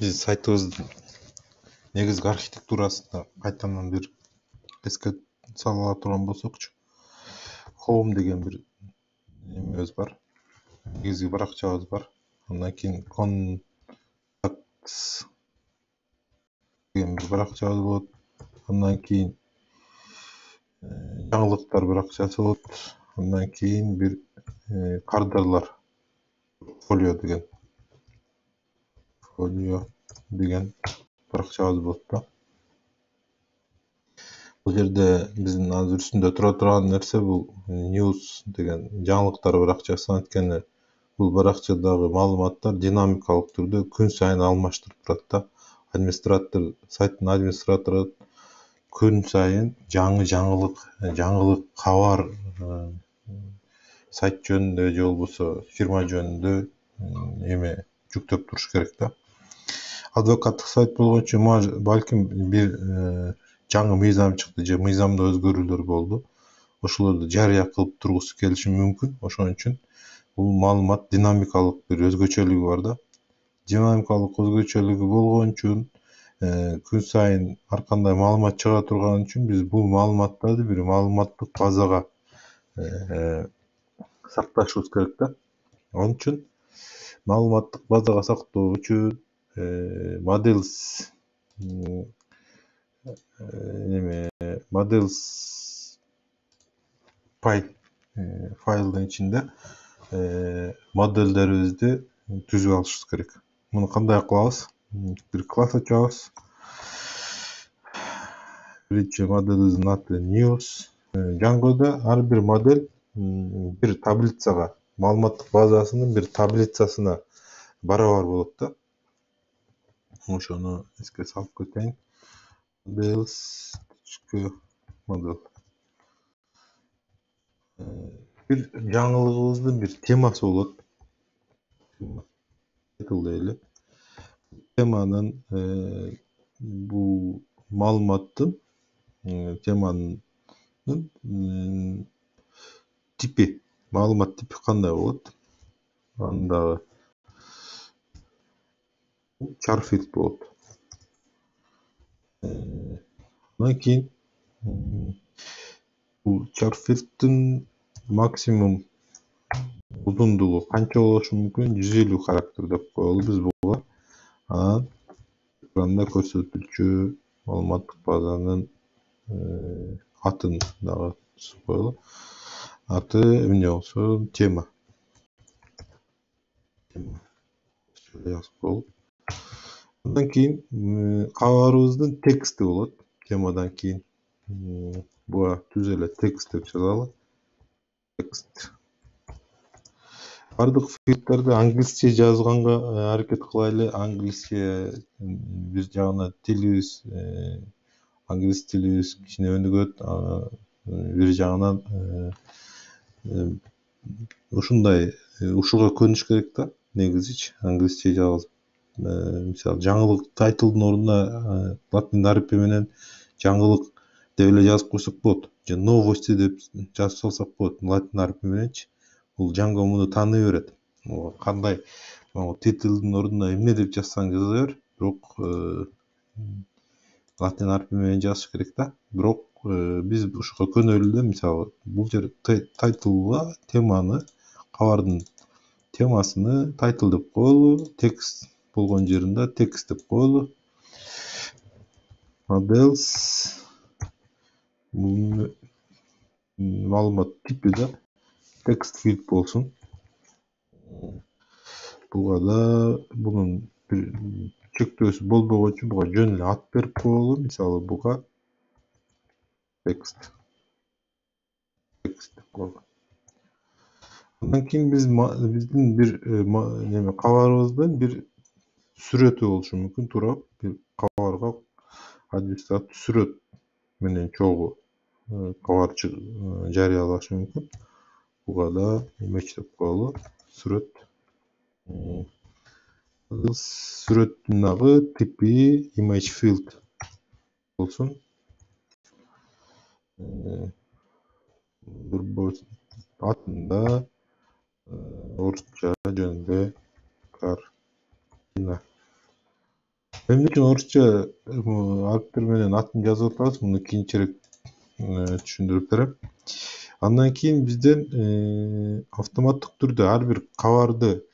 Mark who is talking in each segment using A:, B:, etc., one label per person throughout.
A: Биз сайтыбыздын негизги архитектурасына кайтадан бир эске сала турган болсокчу, home деген бир немебиз бар. Негизги баракчабыз бар. Андан кийин contacts деген бир баракчабыз болот. Андан кийин жаңылыктар баракчасы болот. Андан кийин бир кадрлар folio деген баракчабыз болот да. Бул жерде биздин азыр үстүндө тура турган нерсе бул news деген жаңылыктар баракчасы. Анткени бул баракчадагы маалыматтар динамикалык түрдө күн сайын алмаштырып турат да. Сайттын администратору күн сайын жаңы жаңылык кабар сайт жөнүндө же болбосо фирма жөнүндө жүктөп туруш керек да. Адвокаттык сайт болгончо балким бир жаңы мыйзам чыкты же мыйзамда өзгөрүүлөр болду. Ошолорду жарыя кылып тургусу келиши мүмкүн. Ошон үчүн бул маалымат динамикалык бир өзгөчөлүгү бар да. Динамикалык өзгөчөлүгү болгон үчүн күн сайын ар кандай маалымат чыга турган үчүн биз бул маалыматтарды бир маалыматтык базага сакташыбыз керек да. Onun үчүн маалыматтык базага сактоо үчүн models файлдын ичинде модельдерибизди түзүп алышыбыз керек. Муну кандай кылабыз? Бир класс ачабыз. Биринчи моделибиздин аты news. Django'da ар бир модель бир таблицага, маалыматтык базасынын бир таблицасына барабар болот да. Ошону эске салып кетейин. Model. Бир жаңылыгыбыздын бир темасы болот. Title дейли. Теманын бул маалыматтын теманын типи, маалымат типи кандай болот? Андагы charfield болот. Андан кийин бул charfield'дин максимум узундугу канча болушу мүмкүн? 150 характер деп коелу биз буга. Анан экранда көрсөтүлчү маалыматтык базанын атын дагы коелу. Аты эмне болсо тема. Жазып коелу. Андан кийин кабарыбыздын тексти болот. Темадан кийин буга түз эле текст деп жазалы. Текст. Бардык филдтерди англисче жазганга аракет кылайлы. Англисче бир жагынан тилибиз англис тилибиз кичине өнүгөт. Бир жагынан ушундай ушуга көнүш керек да. Негизичи англисче жазып, мисалы жаңылык тайтлдын ордуна латин арпи менен жаңылык деп эле жазып койсок болот. Же новости деп жазып салсак болот латин арпи мененчи. Бул Django муну тааный берет. Кандай титлдин ордуна эмне деп жазсаң жаза бер, бирок латин арпи менен жазыш керек да. Бирок биз ушуга көнөлү да, мисалы бул жер тайтлга теманы, кабардын темасыны тайтл деп коелу, текст болгон жеринде текст деп коелу. Models маалымат типи да text field болсун. Буга да бунун бир чектөөсү болбогончу буга жөн эле ат берип коелу. Мисалы буга text деп коелу. Андан кийин биздин бир кабарыбыздын бир сүрөтү болушу мүмкүн, туура бир кабарга администратор сүрөт менен чогуу кабар жарыялашы мүмкүн. Буга да image деп коелу. Сүрөт. Сүрөттүн дагы типи image field болсун. Атында орусча жөнүндө картина. Эмне үчүн орусча арыптар менен атын жазып атабыз, муну кийинчерээк түшүндүрүп берем. Андан кийин бизден автоматтык түрдө ар бир кабарды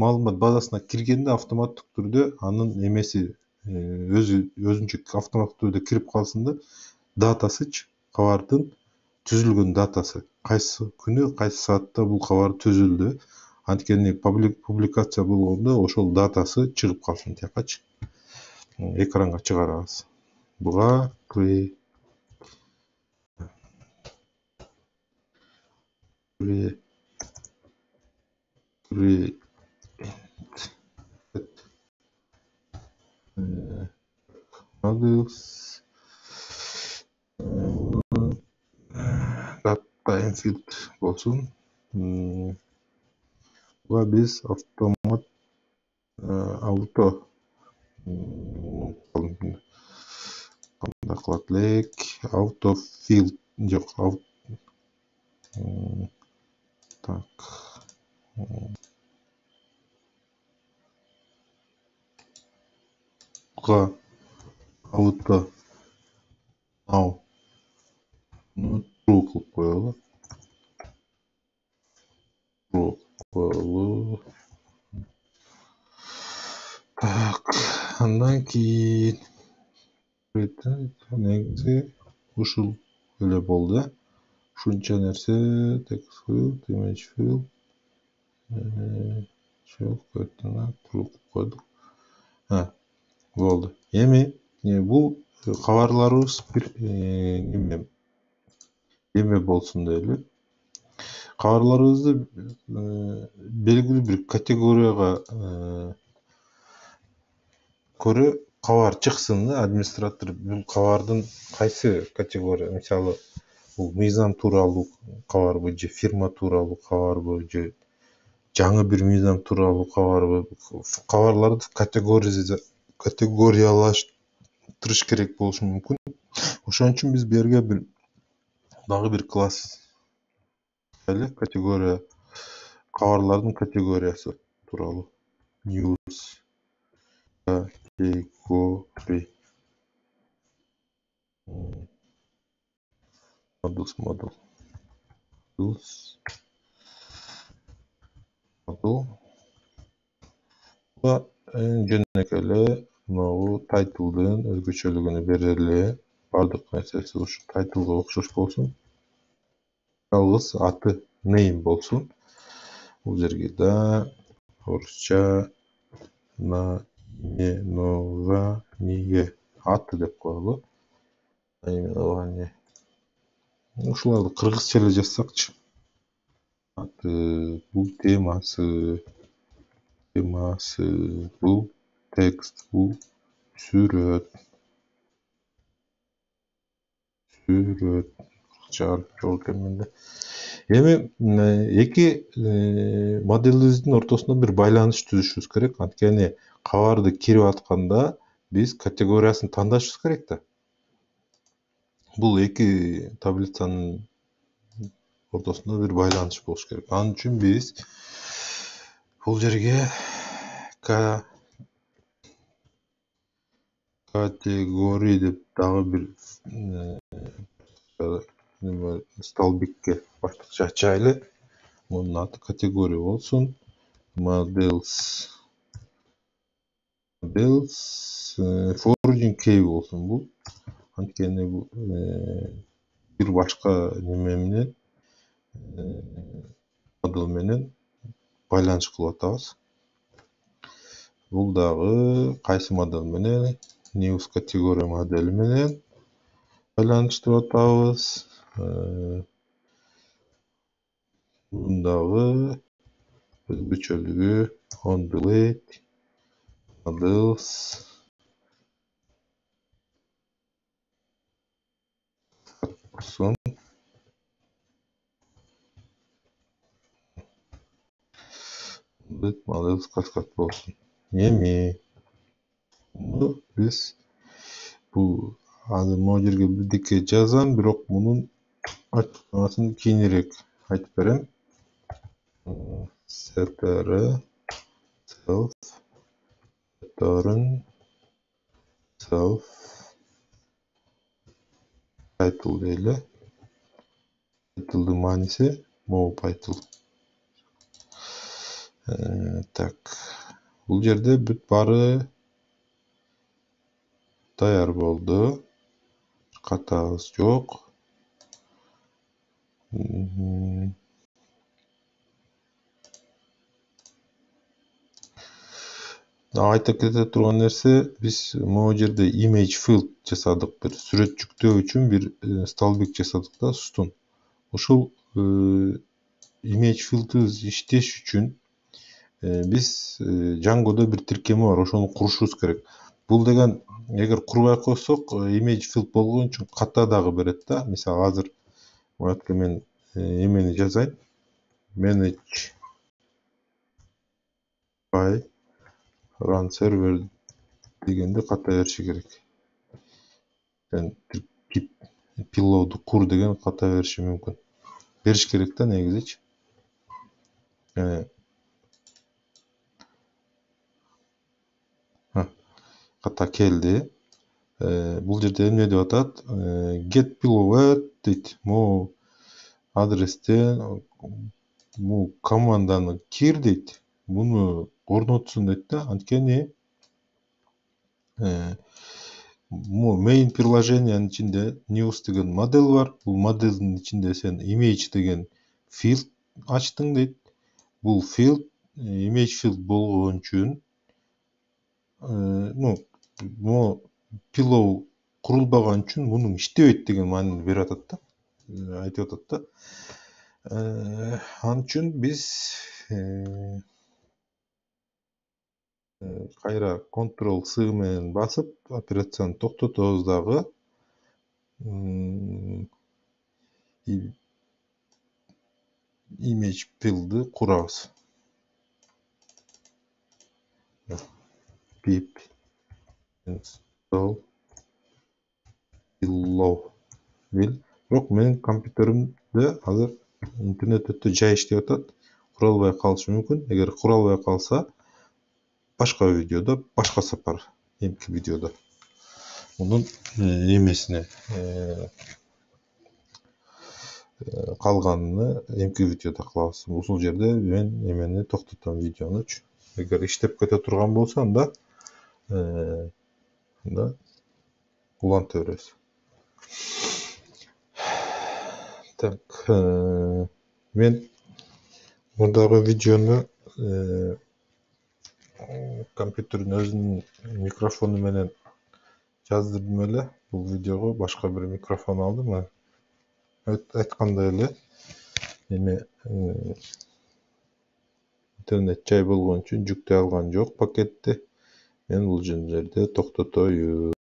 A: маалымат базасына киргенде автоматтык түрдө анын эмеси өзүнчө автоматтык түрдө кирип калсын да, датасычы, кабардын түзүлгөн датасы, кайсы күнү, кайсы саатта бул кабар түзүлдү. Анткени публикация болгондо ошол датасы чыгып калсын тиякачы. Экранга чыгарабыз. Буга models data infield болсун. Буга биз автомат auto кандай кылат элек, autofill жок, так. Буга auto now true кылып коелу. Так, андан кийин негизи ушул эле болду. Ушунча нерсе text field, image field, true койдук. Болду. Эми бул кабарларыбыз бир эме болсун дейли. Кабарларыбызды белгилүү бир категорияга көрө кабар чыксын да, администратор бул кабардын кайсы категория, мисалы бул мыйзам тууралуу кабарбы же фирма тууралуу кабарбы же жаңы бир мыйзам тууралуу кабарбы, кабарларды категориялаштырыш керек болушу мүмкүн. Ошон үчүн биз бу жерге дагы бир класс категория, кабарлардын категориясы тууралуу news category model буга жөнөкөй эле могу тайтлдын өзгөчөлүгүнү берели. Бардык нерсеси ушу тайтлга окшош болсун. Жалгыз аты name болсун. Бул жерге да орусча наименование аты деп коелу. Наименование. Ушуларды кыргызча эле жазсакчы. Аты, бул темасы, бул текст, бул сүрөт. Кыргызча жок экен менде. Эми эки моделибиздин ортосунда бир байланыш түзүшүбүз керек. Анткени кабарды кирип атканда биз категориясын тандашыбыз керек да. Бул эки таблицанын ортосунда бир байланыш болуш керек. Анын үчүн биз бул жерге категория деп дагы бир столбикке баштыкча ачайлы. Мунун аты категория болсун. Models foraging key болсун бул. Анткени бул бир башка неме менен модел менен байланыш кылып атабыз. Бул дагы кайсы модел менен? News категория модели менен байланыштырып атабыз. Бунун дагы өзгөчөлүгү on delete models болсун. Models каскад болсун. Эми биз бул азыр могу жерге бирдеке жазам, бирок мунун ачыктамасын кийинирээк айтып берем. Ctr self return self title deyli. Title'ın manisi mo title. Tak. Бұл жерде бүт бары dayar болды. Қатағыз жоқ. Айта кете турган нерсе, биз могу жерде image field жасадык, бир сүрөт жүктөө үчүн бир столбик жасадык да, устун. Ушул image field'ы иштеш үчүн биз Django'da бир тиркеми бар, ошону курушубуз керек. Бул деген эгер курбай койсок, image field болгон үчүн ката дагы берет да. Мисалы азыр буга мен эмени жазайын. Manage by run server дегенде ката бериши керек. Tip pillow'ду кур деген ката бериши мүмкүн. Бериш керек да негизичи. Ката келди. Бул жерде эмне деп атат? Get pillow at дейт. Могу адрестен бул команданы кир дейт. Буну орнотсун дейт да. Анткени main приложениянын ичинде news деген модель бар. Бул модельдин ичинде сен image деген field ачтың дейт. Бул field image field болгон үчүн могу pillow курулбаган үчүн мунун иштебейт деген маанини берип атат да. Айтып атат да. Ал үчүн биз кайра Ctrl-C менен басып операцияны токтотобуз дагы. Image field'ы курабыз. Pip install pillow. Бирок менин компьютеримде азыр интернет өтө жай иштеп атат. Куралбай калышы мүмкүн. Эгер куралбай калса, башка видеодо, башка сапар, эмки видеодо. Мунун эмесине калганын эмки видеодо кылабыз. Ушул жерде мен эмени токтотом видеонучу. Эгер иштеп кете турган болсо, анда уланта беребиз. Так, мен мурдагы видеону компьютердин өзүнүн микрофону менен жаздырдым эле. Бул видеого башка бир микрофон алдым. Айткандай эле, эми интернет жай болгон үчүн жүктөй алган жок пакетти. Мен бул жерде токтотоюм.